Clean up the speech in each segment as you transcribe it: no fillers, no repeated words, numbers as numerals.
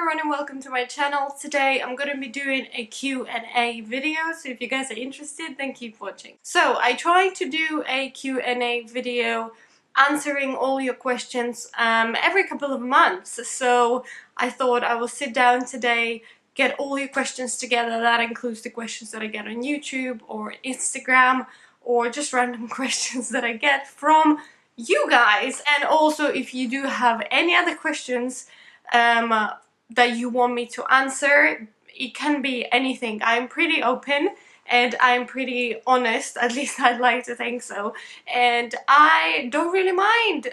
everyone and welcome to my channel. Today I'm going to be doing a Q&A video, so if you guys are interested then keep watching. So I try to do a Q&A video answering all your questions every couple of months, so I thought I will sit down today, get all your questions together. That includes the questions that I get on YouTube or Instagram or just random questions that I get from you guys. And also if you do have any other questions that you want me to answer, it can be anything. I'm pretty open and I'm pretty honest, at least I'd like to think so, and I don't really mind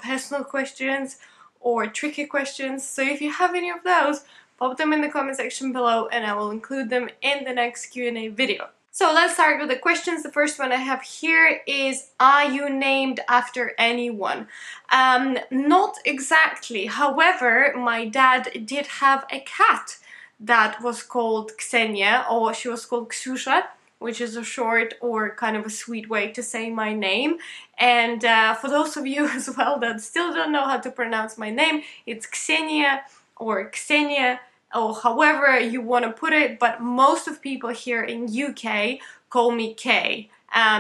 personal questions or tricky questions, so if you have any of those, pop them in the comment section below and I will include them in the next Q&A video. So let's start with the questions. The first one I have here is, are you named after anyone? Not exactly. However, my dad did have a cat that was called Ksenia, or she was called Ksusha, which is a short or kind of a sweet way to say my name. And for those of you as well that still don't know how to pronounce my name, it's Ksenia or Ksenia, or however you want to put it, but most of people here in UK call me Kay.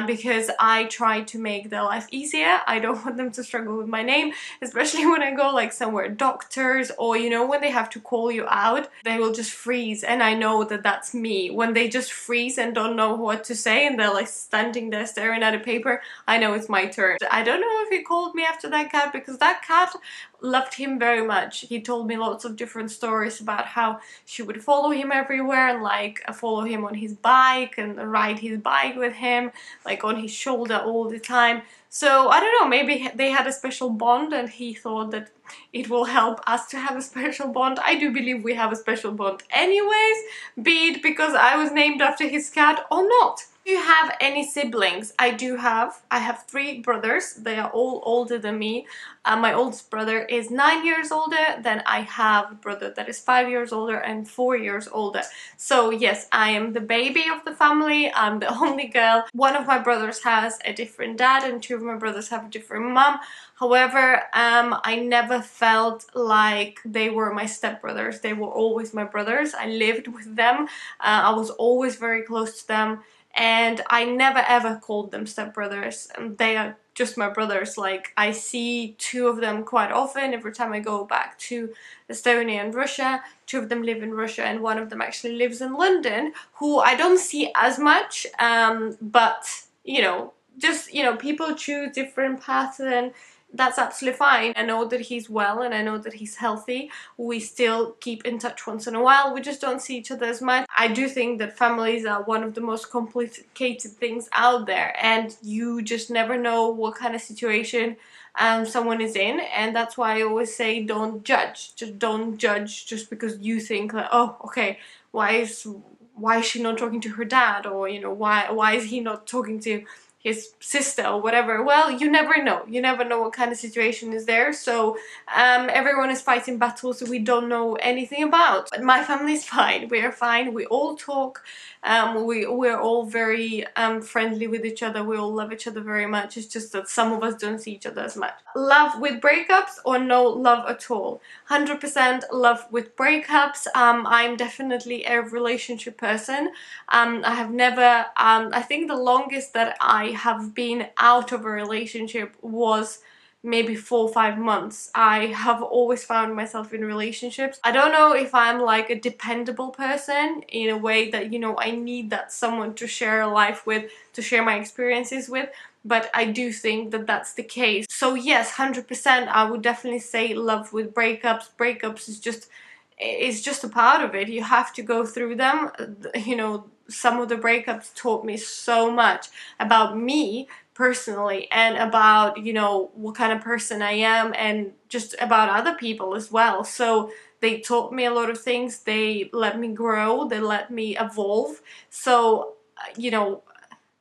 Because I try to make their life easier. I don't want them to struggle with my name, especially when I go like somewhere, doctors, or you know, when they have to call you out, they will just freeze, and I know that that's me. When they just freeze and don't know what to say and they're like standing there staring at a paper, I know it's my turn. I don't know if he called me after that cat, because that cat loved him very much. He told me lots of different stories about how she would follow him everywhere and like follow him on his bike and ride his bike with him, like on his shoulder all the time. So I don't know, maybe they had a special bond and he thought that it will help us to have a special bond. I do believe we have a special bond anyways, be it because I was named after his cat or not. Do you have any siblings? I do have. I have 3 brothers. They are all older than me. My oldest brother is 9 years older. Then I have a brother that is 5 years older and 4 years older. So yes, I am the baby of the family. I'm the only girl. One of my brothers has a different dad and 2 of my brothers have a different mom. However, I never felt like they were my stepbrothers. They were always my brothers. I lived with them. I was always very close to them. And I never ever called them stepbrothers. They are just my brothers. Like, I see 2 of them quite often every time I go back to Estonia and Russia. 2 of them live in Russia and 1 of them actually lives in London, who I don't see as much, but you know, just, you know, people choose different paths and that's absolutely fine. I know that he's well and I know that he's healthy. We still keep in touch once in a while. We just don't see each other as much. I do think that families are one of the most complicated things out there, and you just never know what kind of situation someone is in, and that's why I always say don't judge. Just don't judge just because you think like, oh, okay, why is she not talking to her dad, or you know, why is he not talking to his sister or whatever. Well, you never know. You never know what kind of situation is there. So everyone is fighting battles that we don't know anything about. But my family is fine. We are fine. We all talk. We're all very friendly with each other. We all love each other very much. It's just that some of us don't see each other as much. Love with breakups or no love at all? 100% love with breakups. I'm definitely a relationship person. I have never, I think the longest that I have been out of a relationship was maybe 4 or 5 months. I have always found myself in relationships. I don't know if I'm like a dependable person in a way that, you know, I need that someone to share a life with, to share my experiences with, but I do think that that's the case. So yes, 100% I would definitely say love with breakups. Breakups is just a part of it. You have to go through them. You know, some of the breakups taught me so much about me personally and about, you know, what kind of person I am and just about other people as well. So they taught me a lot of things. They let me grow. They let me evolve. So, you know,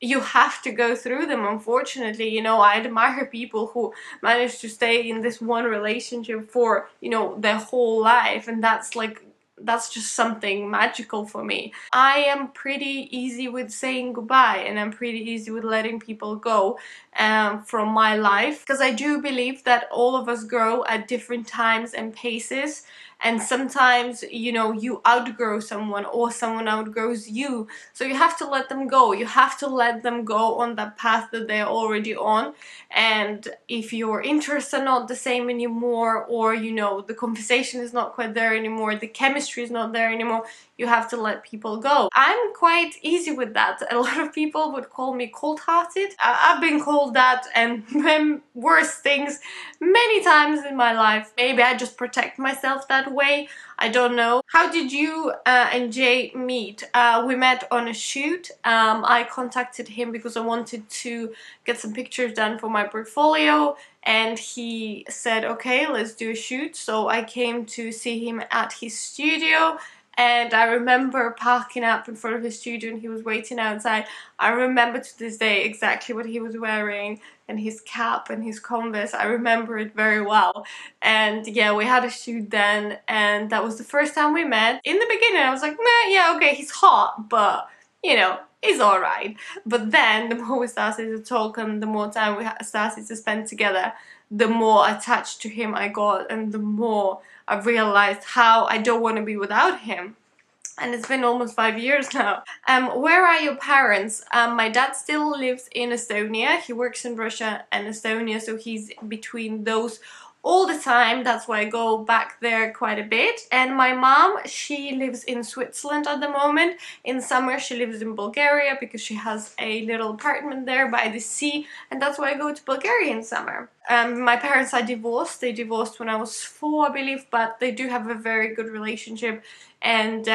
you have to go through them, unfortunately. You know, I admire people who manage to stay in this one relationship for, you know, their whole life, and that's like, that's just something magical for me. I am pretty easy with saying goodbye, and I'm pretty easy with letting people go from my life, because I do believe that all of us grow at different times and paces, and sometimes, you know, you outgrow someone or someone outgrows you, so you have to let them go. You have to let them go on that path that they're already on. And if your interests are not the same anymore, or, you know, the conversation is not quite there anymore, the chemistry is not there anymore, you have to let people go. I'm quite easy with that. A lot of people would call me cold-hearted. I've been called that and worse things many times in my life. Maybe I just protect myself that way. I don't know. How did you and Jay meet? We met on a shoot. I contacted him because I wanted to get some pictures done for my portfolio, and he said, okay, let's do a shoot. So I came to see him at his studio. And I remember parking up in front of his studio and he was waiting outside. I remember to this day exactly what he was wearing, and his cap and his Converse. I remember it very well. And yeah, we had a shoot then, and that was the first time we met. In the beginning I was like, meh, yeah, okay, he's hot, but you know, he's alright. But then the more we started to talk and the more time we started to spend together, the more attached to him I got, and the more I realized how I don't want to be without him. And it's been almost 5 years now. Where are your parents? My dad still lives in Estonia. He works in Russia and Estonia, so he's between those all the time. That's why I go back there quite a bit. And my mom, she lives in Switzerland at the moment. In summer she lives in Bulgaria because she has a little apartment there by the sea, and that's why I go to Bulgaria in summer. My parents are divorced. They divorced when I was 4, I believe, but they do have a very good relationship, and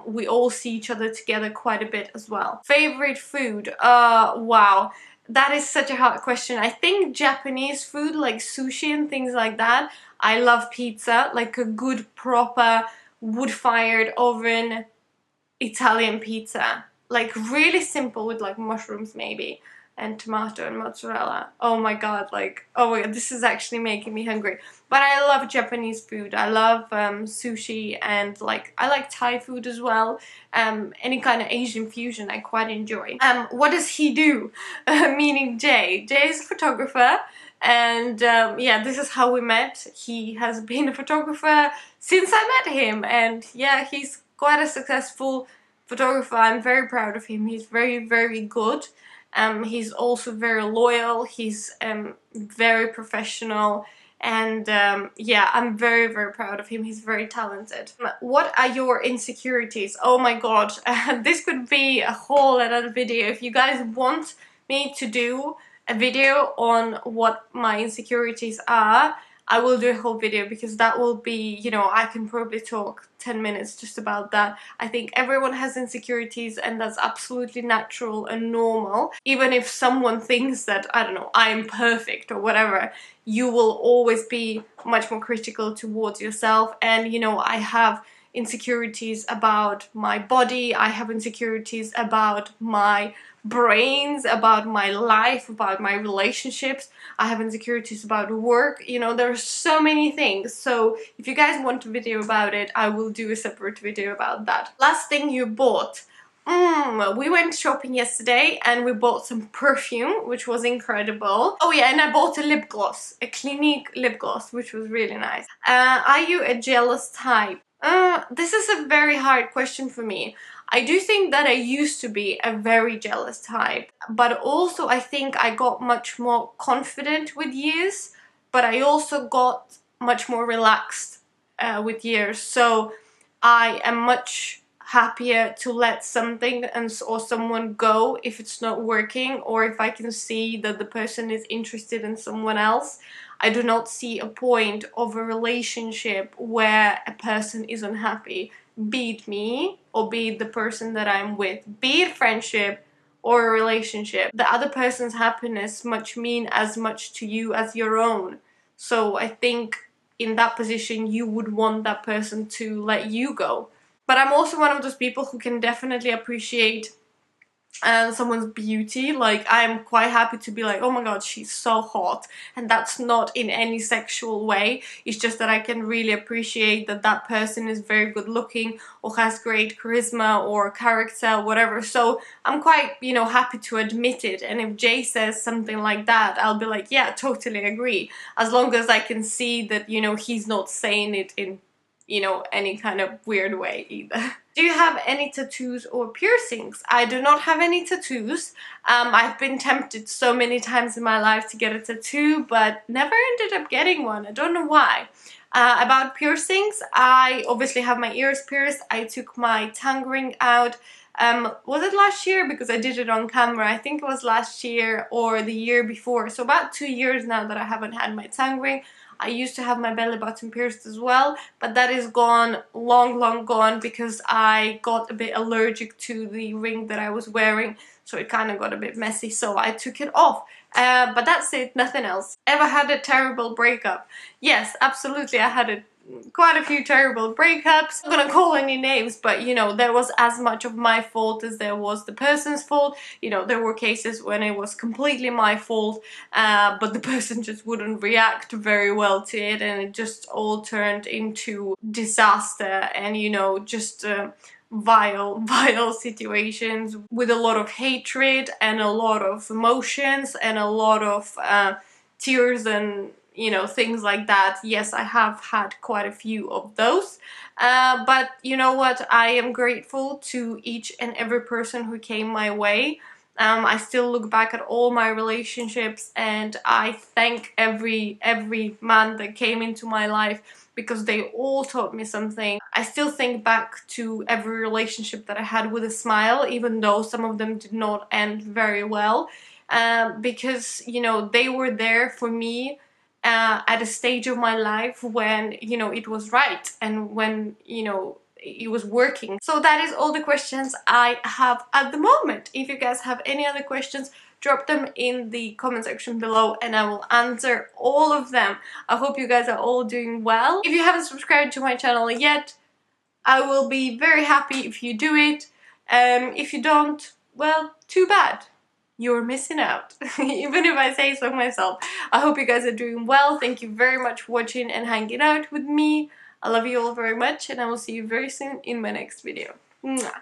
we all see each other together quite a bit as well. Favorite food? Wow. That is such a hard question. I think Japanese food, like sushi and things like that. I love pizza, like a good proper wood-fired oven Italian pizza. Like really simple with like mushrooms maybe, and tomato and mozzarella. Oh my god, like, oh my god, this is actually making me hungry. But I love Japanese food. I love sushi, and like I like Thai food as well. Any kind of Asian fusion I quite enjoy. What does he do? Meaning Jay. Jay is a photographer, and yeah, this is how we met. He has been a photographer since I met him, and yeah, he's quite a successful photographer. I'm very proud of him. He's very, very good. He's also very loyal. He's very professional, and yeah, I'm very, very proud of him. He's very talented. What are your insecurities? Oh my god, this could be a whole another video. If you guys want me to do a video on what my insecurities are, I will do a whole video, because that will be, you know, I can probably talk 10 minutes just about that. I think everyone has insecurities, and that's absolutely natural and normal. Even if someone thinks that, I don't know, I'm perfect or whatever, you will always be much more critical towards yourself. And, you know, I have insecurities about my body, I have insecurities about my brains, about my life, about my relationships. I have insecurities about work. You know, there are so many things. So if you guys want a video about it, I will do a separate video about that. Last thing you bought. We went shopping yesterday and we bought some perfume, which was incredible. Oh yeah, and I bought a lip gloss, a Clinique lip gloss, which was really nice. Are you a jealous type? This is a very hard question for me. I do think that I used to be a very jealous type, but also I think I got much more confident with years, but I also got much more relaxed with years. So I am much happier to let something or someone go if it's not working, or if I can see that the person is interested in someone else. I do not see a point of a relationship where a person is unhappy, be it me or be it the person that I'm with, be it friendship or a relationship. The other person's happiness must mean as much to you as your own. So I think in that position you would want that person to let you go. But I'm also one of those people who can definitely appreciate someone's beauty. Like, I'm quite happy to be like, oh my god, she's so hot, and that's not in any sexual way. It's just that I can really appreciate that that person is very good looking or has great charisma or character, whatever. So I'm quite, you know, happy to admit it. And if Jay says something like that, I'll be like, yeah, totally agree, as long as I can see that, you know, he's not saying it in, you know, any kind of weird way either. Do you have any tattoos or piercings? I do not have any tattoos. I've been tempted so many times in my life to get a tattoo, but never ended up getting one. I don't know why. About piercings, I obviously have my ears pierced. I took my tongue ring out. Was it last year? Because I did it on camera. I think it was last year or the year before. So about 2 years now that I haven't had my tongue ring. I used to have my belly button pierced as well, but that is gone, long gone, because I got a bit allergic to the ring that I was wearing, so it kind of got a bit messy, so I took it off. But that's it, nothing else. Ever had a terrible breakup? Yes, absolutely, I had quite a few terrible breakups. I'm not gonna call any names, but you know, there was as much of my fault as there was the person's fault. You know, there were cases when it was completely my fault, but the person just wouldn't react very well to it, and it just all turned into disaster and, you know, just vile situations with a lot of hatred and a lot of emotions and a lot of tears and, you know, things like that. Yes, I have had quite a few of those, but you know what, I am grateful to each and every person who came my way. I still look back at all my relationships and I thank every man that came into my life, because they all taught me something. I still think back to every relationship that I had with a smile, even though some of them did not end very well, because, you know, they were there for me at a stage of my life when, you know, it was right and when, you know, it was working. So that is all the questions I have at the moment. If you guys have any other questions, drop them in the comment section below and I will answer all of them. I hope you guys are all doing well. If you haven't subscribed to my channel yet, I will be very happy if you do it. If you don't, well, too bad. You're missing out. Even if I say so myself. I hope you guys are doing well. Thank you very much for watching and hanging out with me. I love you all very much and I will see you very soon in my next video. Mwah.